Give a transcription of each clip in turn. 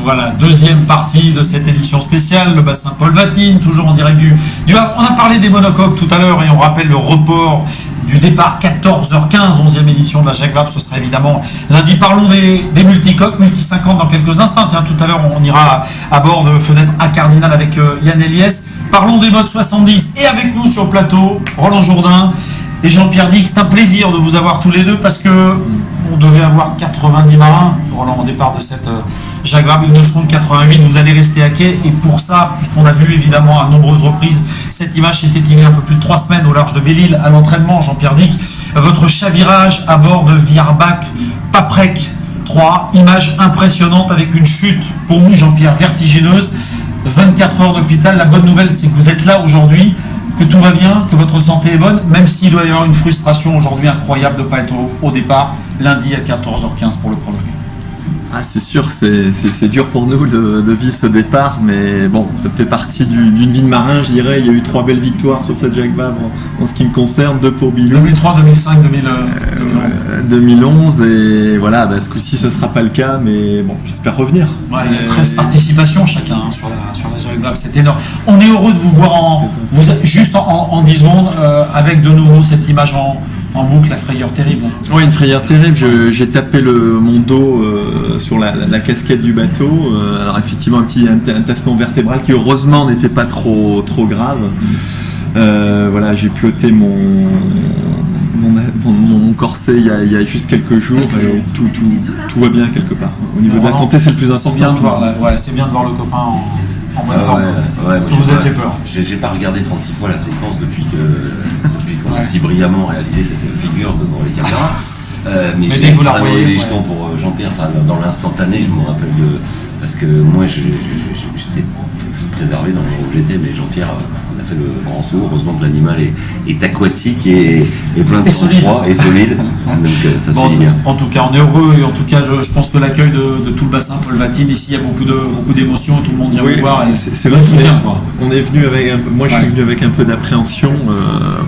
Voilà, deuxième partie de cette édition spéciale, le bassin Paul Vatine, toujours en direct du Havre. On a parlé des monocoques tout à l'heure et on rappelle le report du départ 14h15, 11e édition de la Jacques Vabre. Ce sera évidemment lundi. Parlons des multicoques, multi 50 dans quelques instants. Tiens, tout à l'heure, on ira à bord de Fenêtre à Cardinal avec Yann Eliès. Parlons des modes 70 et avec nous sur le plateau, Roland Jourdain et Jean-Pierre Dick. C'est un plaisir de vous avoir tous les deux parce que on devait avoir 90 marins, Roland, au départ de cette Jacques Vabre. Ils ne seront que 88. Vous allez rester à quai. Et pour ça, puisqu'on a vu évidemment à nombreuses reprises cette image, c'était il y a un peu plus de 3 semaines au large de Belle-Île à l'entraînement, Jean-Pierre Dick, votre chavirage à bord de Viarbach Paprec 3. Image impressionnante avec une chute, pour vous, Jean-Pierre, vertigineuse. 24 heures d'hôpital. La bonne nouvelle, c'est que vous êtes là aujourd'hui, que tout va bien, que votre santé est bonne, même s'il doit y avoir une frustration aujourd'hui incroyable de ne pas être au départ, lundi à 14h15 pour le prologue. Ah, c'est sûr, c'est dur pour nous de vivre ce départ, mais bon, ça fait partie d'une vie de marin, je dirais. Il y a eu 3 belles victoires sur cette Jacques Vabre en ce qui me concerne, 2 pour Bilou. 2003, 2005, 2011, et voilà, ce coup-ci, ça ne sera pas le cas, mais bon, j'espère revenir. Ouais, il y a 13 participations chacun sur la Jacques Vabre, c'est énorme. On est heureux de vous voir juste en 10 secondes, avec de nouveau cette image en boucle, la frayeur terrible. Oui, une frayeur terrible. J'ai tapé mon dos sur la casquette du bateau. Alors effectivement, un petit entassement vertébral qui heureusement n'était pas trop grave. Voilà, j'ai pu ôter mon corset il y a juste quelques jours. Tout va bien quelque part. Au niveau de la santé, c'est le plus important. C'est bien de voir le copain en bonne forme. Parce que vous avez fait peur. J'ai pas regardé 36 fois la séquence depuis qu'on a si brillamment réalisé cette figure devant les caméras. Mais dès que vous la vraiment voyez, les jetons pour Jean-Pierre, dans l'instantané, je me rappelle parce que moi j'étais préservé dans le où j'étais, mais Jean-Pierre, on a fait le grand saut. Heureusement que l'animal est aquatique et plein de sang-froid et solide. Donc ça se fait bien. En tout cas, on est heureux et en tout cas, je pense que l'accueil de tout le bassin Paul Vatine, ici, il y a beaucoup d'émotions, tout le monde vient vous voir. C'est vrai, on est venu avec moi je suis venu avec un peu d'appréhension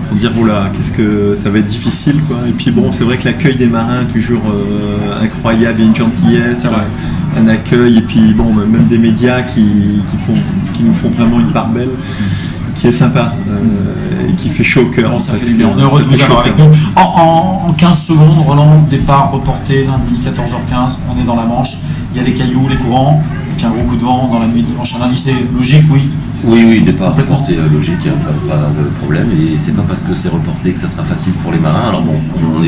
pour dire oula, qu'est-ce que ça va être difficile, quoi. Et puis bon, c'est vrai que l'accueil des marins est toujours incroyable, il y a une gentillesse. C'est vrai. Un accueil, et puis bon, même des médias qui nous font vraiment une part belle, qui est sympa et qui fait chaud au cœur. Bon, ça fait bien. On est heureux de vous avoir avec nous. En 15 secondes, Roland, départ reporté lundi 14h15, on est dans la Manche, il y a les cailloux, les courants, et puis un gros coup de vent dans la nuit de dimanche à lundi, c'est logique, oui. Oui, départ reporté logique, pas de problème, et c'est pas parce que c'est reporté que ça sera facile pour les marins. Alors bon,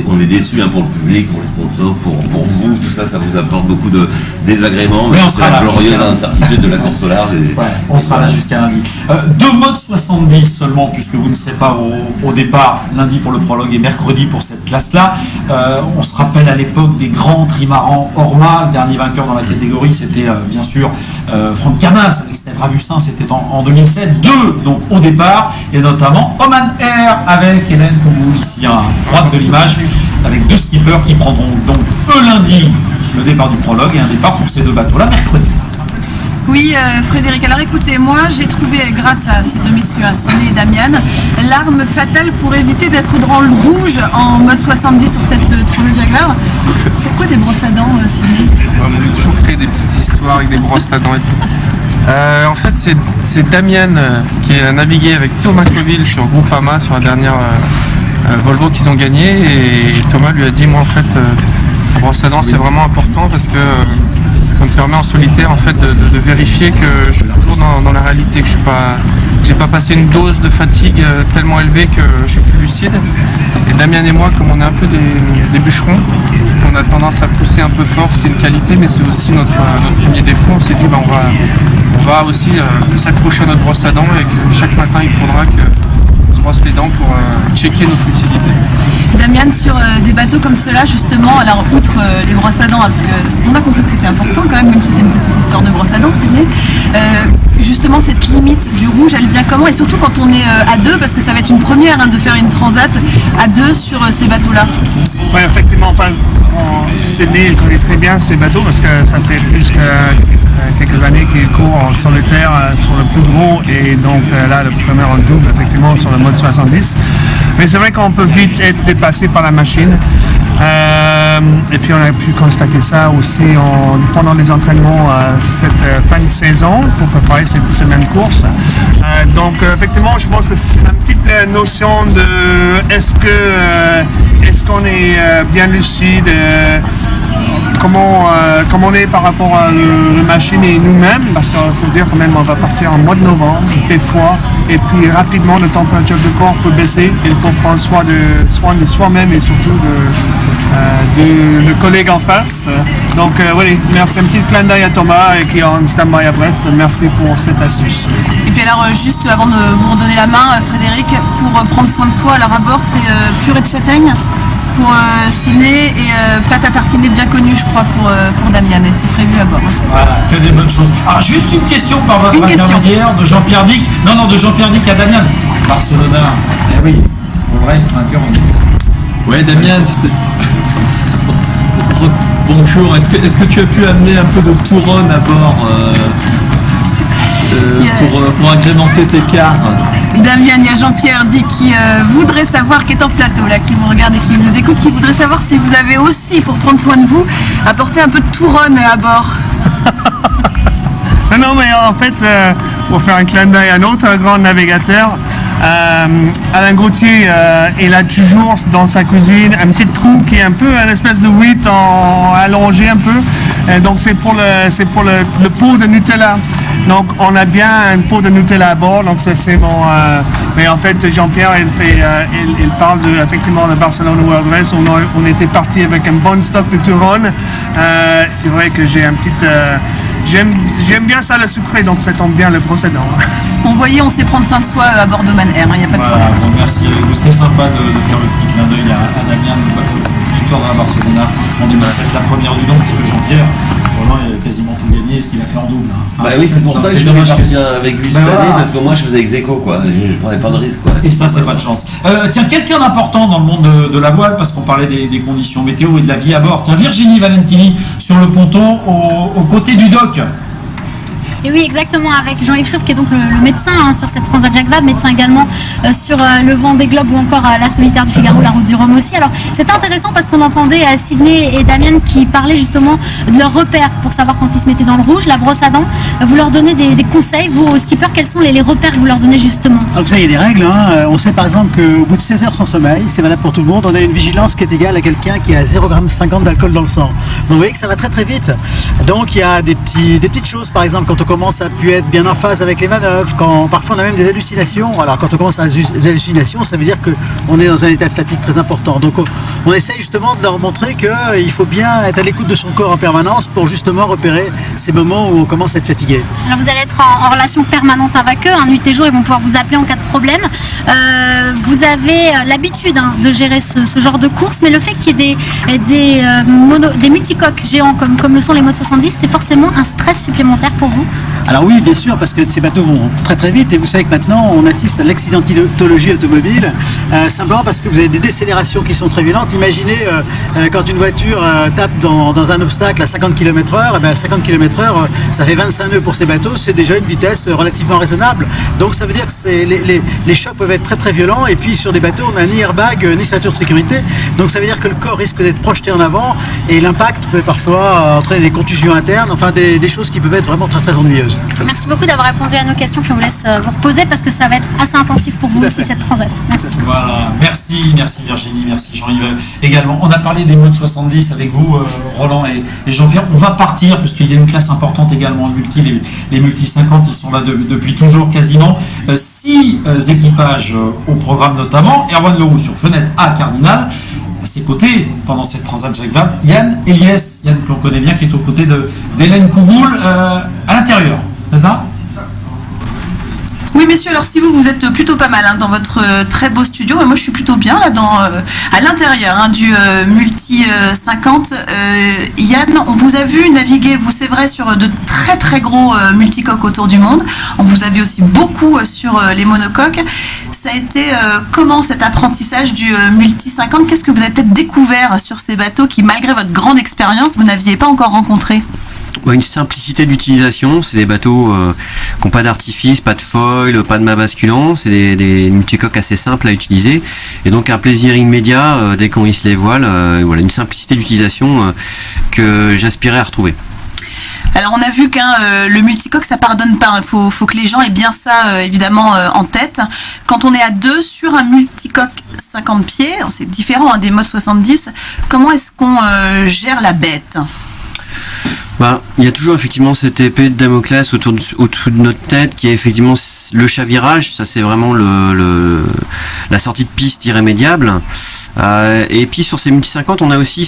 on est déçus pour le public, pour les sponsors, pour vous, tout ça vous apporte beaucoup de désagréments, mais on sera la glorieuse incertitude de la course au large. On sera là jusqu'à lundi. 2 modes 70 seulement, puisque vous ne serez pas au départ lundi pour le prologue et mercredi pour cette classe-là. On se rappelle à l'époque des grands trimarans Orma, le dernier vainqueur dans la catégorie, c'était bien sûr Franck Camas avec Steve Ravussin, c'était en 2007, 2 donc au départ, et notamment Oman Air avec Hélène Koumou, ici à droite de l'image, avec 2 skippers qui prendront donc lundi le départ du prologue et un départ pour ces 2 bateaux-là mercredi. Oui, Frédéric, alors écoutez, moi j'ai trouvé, grâce à ces 2 messieurs, Sidney et Damian, l'arme fatale pour éviter d'être dans le rouge en mode 70 sur cette tournée de Jacques Vabre. Pourquoi des brosses à dents, Sidney? On a toujours créé des petites histoires avec des brosses à dents et tout. En fait, c'est Damian qui a navigué avec Thomas Coville sur Groupama, sur la dernière Volvo qu'ils ont gagnée, et Thomas lui a dit, moi en fait, la brosse à dents c'est vraiment important parce que ça me permet en solitaire en fait de vérifier que je suis toujours dans la réalité, que j'ai pas passé une dose de fatigue tellement élevée que je suis plus lucide. Et Damien et moi, comme on est un peu des bûcherons, on a tendance à pousser un peu fort, c'est une qualité, mais c'est aussi notre premier défaut. On s'est dit on va aussi s'accrocher à notre brosse à dents et que chaque matin il faudra qu'on se brosse les dents pour checker notre lucidité. Damian, sur des bateaux comme ceux-là, justement, alors outre les brosses à dents, parce qu'on a compris que c'était important quand même si c'est une petite histoire de brosse à dents, Sidney, justement cette limite du rouge, elle vient comment? Et surtout quand on est à 2, parce que ça va être une première de faire une transat à 2 sur ces bateaux-là. Oui, effectivement, Sidney connaît très bien ces bateaux parce que ça fait plus que quelques années qu'il court en solitaire sur le plus gros, et donc là le premier en double effectivement sur le mode 70. Mais c'est vrai qu'on peut vite être dépassé par la machine. Et puis on a pu constater ça aussi pendant les entraînements cette fin de saison pour préparer ces mêmes courses. Donc effectivement, je pense que c'est une petite notion de est-ce qu'on est bien lucide, comment on est par rapport à la machine et nous-mêmes, parce qu'il faut dire quand même on va partir en mois de novembre, il fait froid, et puis rapidement la température du corps peut baisser, il faut prendre soin de soi-même et surtout de le collègue en face. Donc oui, merci, un petit clin d'œil à Thomas qui est en stand-by à Brest, merci pour cette astuce. Et puis alors juste avant de vous redonner la main, Frédéric, pour prendre soin de soi, alors à bord c'est purée de châtaigne pour Ciné et pâte à tartiner bien connue je crois pour Damien, et c'est prévu à bord. Voilà, que des bonnes choses. Alors juste une question par votre intermédiaire de Jean-Pierre Dick. Non, de Jean-Pierre Dick à Damien. Barcelona, eh oui, on reste un cœur, on dit ça. Ouais, Damien, c'était... Bonjour, est-ce que tu as pu amener un peu de Touronne à bord pour agrémenter tes cars? Damien, il y a Jean-Pierre Dick qui voudrait savoir, qui est en plateau là, qui vous regarde et qui vous écoute, qui voudrait savoir si vous avez aussi, pour prendre soin de vous, apporté un peu de Touronne à bord. Non, mais en fait, pour faire un clin d'œil à un autre grand navigateur, Alain Gauthier, il a toujours dans sa cuisine un petit trou qui est un peu une espèce de 8 allongé un peu. Donc c'est pour le pot de Nutella. Donc on a bien un pot de Nutella à bord. Donc ça c'est bon. Mais en fait Jean-Pierre il parle effectivement de Barcelone World Race. On était parti avec un bon stock de Touronne. C'est vrai que j'ai un petit j'aime bien ça, le sucré, donc ça tombe bien le procédant. On voyait, on sait prendre soin de soi à bord de Man Air, il n'y a pas de problème. Donc merci avec vous, c'était sympa de faire le petit clin d'œil à Damien, victoire à Barcelona en 2007, la première du nom, puisque Jean-Pierre, Roland, il a quasiment tout gagné, ce qu'il a fait en double. Hein. Bah oui, c'est pour ça que je suis parti avec lui cette année, parce que moi je faisais ex-aequo, quoi. Je prenais pas de risque, quoi. Et ça, c'est pas de chance. Tiens, quelqu'un d'important dans le monde de la voile, parce qu'on parlait des conditions météo et de la vie à bord. Tiens, Virginie Valentini sur le ponton aux côtés du dock. Et oui, exactement, avec Jean-Yves Schriff, qui est donc le médecin sur cette Transat Jacques Vabre, médecin également sur le Vendée Globe ou encore la Solitaire du Figaro, la Route du Rhum aussi. Alors, c'était intéressant parce qu'on entendait Sydney et Damien qui parlaient justement de leurs repères pour savoir quand ils se mettaient dans le rouge, la brosse à dents. Vous leur donnez des conseils, vous, skippers, quels sont les repères que vous leur donnez justement? Alors, ça, il y a des règles. Hein. On sait par exemple qu'au bout de 16 heures sans sommeil, c'est valable pour tout le monde, on a une vigilance qui est égale à quelqu'un qui a 0,50 g d'alcool dans le sang. Donc, vous voyez que ça va très très vite. Donc, il y a des petites choses, par exemple, quand on commence à pu être bien en phase avec les manœuvres, quand parfois on a même des hallucinations. Alors quand on commence à des hallucinations, ça veut dire qu'on est dans un état de fatigue très important. Donc on essaie justement de leur montrer qu'il faut bien être à l'écoute de son corps en permanence pour justement repérer ces moments où on commence à être fatigué. Alors vous allez être en relation permanente avec eux, nuit et jour, ils vont pouvoir vous appeler en cas de problème. Vous avez l'habitude de gérer ce genre de course, mais le fait qu'il y ait des multicoques géants comme le sont les Mode 70, c'est forcément un stress supplémentaire pour vous? Alors oui, bien sûr, parce que ces bateaux vont très très vite et vous savez que maintenant on assiste à l'accidentologie automobile, simplement parce que vous avez des décélérations qui sont très violentes. Imaginez quand une voiture tape dans un obstacle à 50 km/h, et bien 50 km/h, ça fait 25 nœuds pour ces bateaux, c'est déjà une vitesse relativement raisonnable. Donc ça veut dire que les chocs peuvent être très très violents, et puis sur des bateaux on n'a ni airbag ni ceinture de sécurité, donc ça veut dire que le corps risque d'être projeté en avant et l'impact peut parfois entraîner des contusions internes, enfin des choses qui peuvent être vraiment très très ennuyeuses. Merci beaucoup d'avoir répondu à nos questions, puis on vous laisse vous reposer parce que ça va être assez intensif pour vous aussi cette transat. Merci. Voilà, merci Virginie, merci Jean-Yves également. On a parlé des modes 70 avec vous, Roland et Jean-Pierre. On va partir parce qu'il y a une classe importante également en multi, les multi 50, ils sont là depuis toujours quasiment. 6 équipages au programme notamment. Erwan Leroux sur fenêtre A Cardinal. À ses côtés, pendant cette Transat Jacques Vabre, Yann Eliès, Yann que l'on connaît bien, qui est aux côtés d'Hélène Couroul à l'intérieur. C'est ça ? Oui, messieurs, alors si vous êtes plutôt pas mal dans votre très beau studio, et moi je suis plutôt bien là à l'intérieur du Multi 50. Yann, on vous a vu naviguer, vous c'est vrai, sur de très très gros multicoques autour du monde. On vous a vu aussi beaucoup sur les monocoques. Ça a été comment cet apprentissage du Multi 50 ? Qu'est-ce que vous avez peut-être découvert sur ces bateaux qui, malgré votre grande expérience, vous n'aviez pas encore rencontré ? Une simplicité d'utilisation, c'est des bateaux qui n'ont pas d'artifice, pas de foil, pas de mât basculant, c'est des multicoques assez simples à utiliser, et donc un plaisir immédiat dès qu'on hisse les voiles, voilà, une simplicité d'utilisation que j'aspirais à retrouver. Alors on a vu qu'un le multicoque ça pardonne pas, il faut que les gens aient bien ça évidemment en tête. Quand on est à 2 sur un multicoque 50 pieds, c'est différent des modes 70, comment est-ce qu'on gère la bête ? Il y a toujours effectivement cette épée de Damoclès autour de notre tête qui est effectivement le chavirage, ça c'est vraiment la sortie de piste irrémédiable. Et puis sur ces multi 50 on a aussi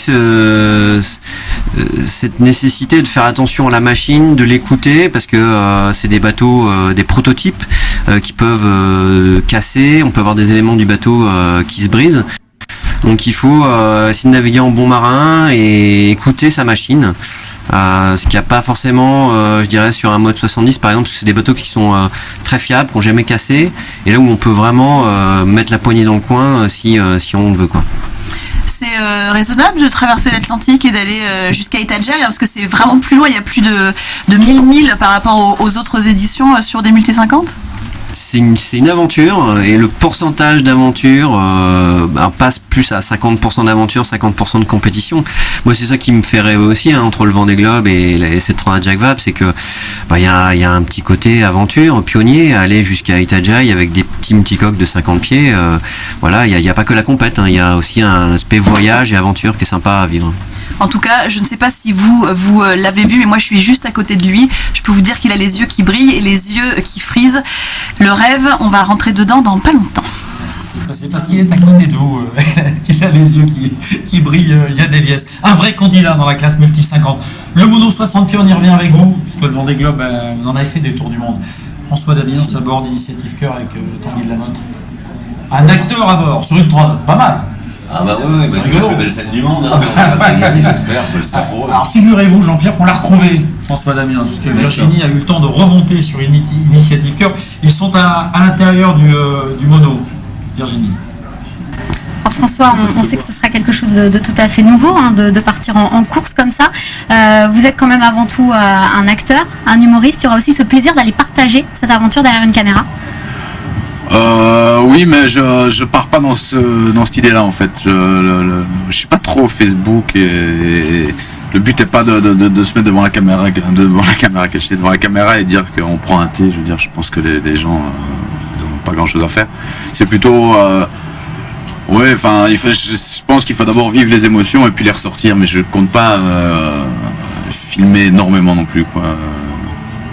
cette nécessité de faire attention à la machine, de l'écouter parce que c'est des bateaux, des prototypes qui peuvent casser, on peut avoir des éléments du bateau qui se brisent. Donc il faut essayer de naviguer en bon marin et écouter sa machine. Ce qu'il n'y a pas forcément, je dirais, sur un mode 70 par exemple, parce que c'est des bateaux qui sont très fiables, qui n'ont jamais cassé, et là où on peut vraiment mettre la poignée dans le coin si on le veut, quoi. C'est raisonnable de traverser l'Atlantique et d'aller jusqu'à Itajaí, parce que c'est vraiment plus loin, il y a plus de 1000 milles par rapport aux autres éditions sur des multi 50. C'est une aventure et le pourcentage d'aventure passe plus à 50% d'aventure, 50% de compétition. Moi c'est ça qui me fait rêver aussi entre le Vendée Globe et cette Transat Jacques Vabre, c'est que y a un petit côté aventure, pionnier, aller jusqu'à Itajaí avec des petits multicoques de 50 pieds. Voilà, il y a pas que la compète, il y a aussi un aspect voyage et aventure qui est sympa à vivre. En tout cas, je ne sais pas si vous l'avez vu, mais moi je suis juste à côté de lui. Je peux vous dire qu'il a les yeux qui brillent et les yeux qui frisent. Le rêve, on va rentrer dedans dans pas longtemps. C'est parce qu'il est à côté de vous qu'il a les yeux qui brillent, Yann Eliès. Un vrai candidat dans la classe multi 50. Le mono 60 pieds, on y revient avec vous, puisque le Vendée Globe, vous en avez fait des tours du monde. François Damiens à bord d'Initiative Cœur avec Tanguy de la Motte. Un acteur à bord, sur une transat, pas mal. Ah bah oui, c'est la plus belle scène du monde, j'espère pour eux. Alors figurez-vous, Jean-Pierre, qu'on l'a retrouvé, François Damiens, parce que Virginie a eu le temps de remonter sur Initiative Cœur. Ils sont à l'intérieur du mono, Virginie. Alors François, on sait que ce sera quelque chose de tout à fait nouveau, de partir en course comme ça. Vous êtes quand même avant tout un acteur, un humoriste. Il y aura aussi ce plaisir d'aller partager cette aventure derrière une caméra. Oui, mais je pars pas dans cette idée-là en fait. Je suis pas trop Facebook et le but n'est pas de se mettre devant la caméra cachée, devant la caméra et dire qu'on prend un thé. Je veux dire, je pense que les gens ils n'ont pas grand-chose à faire. C'est plutôt ouais, enfin, je pense qu'il faut d'abord vivre les émotions et puis les ressortir, mais je compte pas filmer énormément non plus, quoi.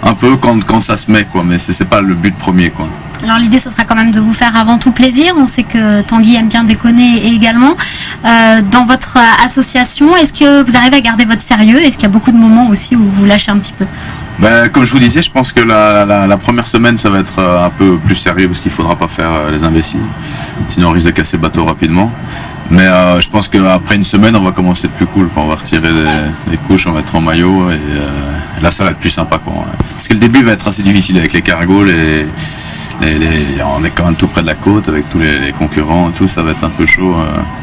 Un peu quand ça se met, quoi, mais c'est pas le but premier, quoi. Alors l'idée ce sera quand même de vous faire avant tout plaisir. On sait que Tanguy aime bien déconner également. Dans votre association, est-ce que vous arrivez à garder votre sérieux? Est-ce qu'il y a beaucoup de moments aussi où vous lâchez un petit peu? Comme je vous disais, je pense que la première semaine ça va être un peu plus sérieux parce qu'il ne faudra pas faire les imbéciles. Sinon on risque de casser le bateau rapidement. Mais je pense qu'après une semaine on va commencer à être plus cool. On va retirer les couches, on va être en maillot et là ça va être plus sympa, quoi. Parce que le début va être assez difficile avec les cargos, on est quand même tout près de la côte avec tous les concurrents et tout, ça va être un peu chaud.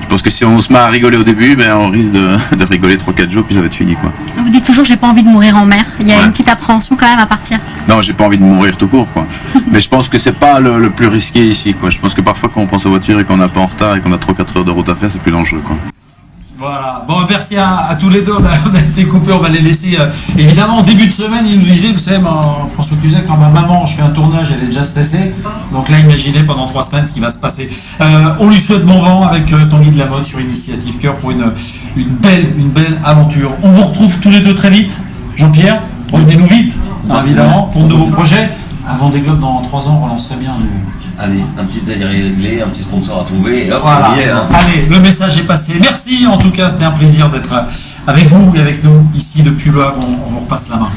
Je pense que si on se met à rigoler au début, on risque de rigoler 3-4 jours puis ça va être fini, quoi. Vous dites toujours j'ai pas envie de mourir en mer. Il y a une petite appréhension quand même à partir. Non, j'ai pas envie de mourir tout court, quoi. Mais je pense que c'est pas le plus risqué ici, quoi. Je pense que parfois quand on pense aux voitures et qu'on n'est pas en retard et qu'on a 3-4 heures de route à faire, c'est plus dangereux, quoi. Voilà, bon, merci à tous les deux, on a été coupés, on va les laisser. Évidemment, en début de semaine, il nous disait, vous savez, François Cluzet, quand ma maman, je fais un tournage, elle est déjà stressée. Donc là, imaginez pendant 3 semaines ce qui va se passer. On lui souhaite bon vent avec Tanguy de la Motte sur Initiative Cœur pour une belle aventure. On vous retrouve tous les deux très vite. Jean-Pierre, revenez-nous vite, évidemment, pour de nouveaux projets. Un Vendée Globe dans 3 ans, on relancerait bien. Allez, un petit détail réglé, un petit sponsor à trouver, et hop, voilà. on y est, hein. Allez, le message est passé. Merci, en tout cas, c'était un plaisir d'être avec vous et avec nous ici depuis le Havre. On vous repasse la main.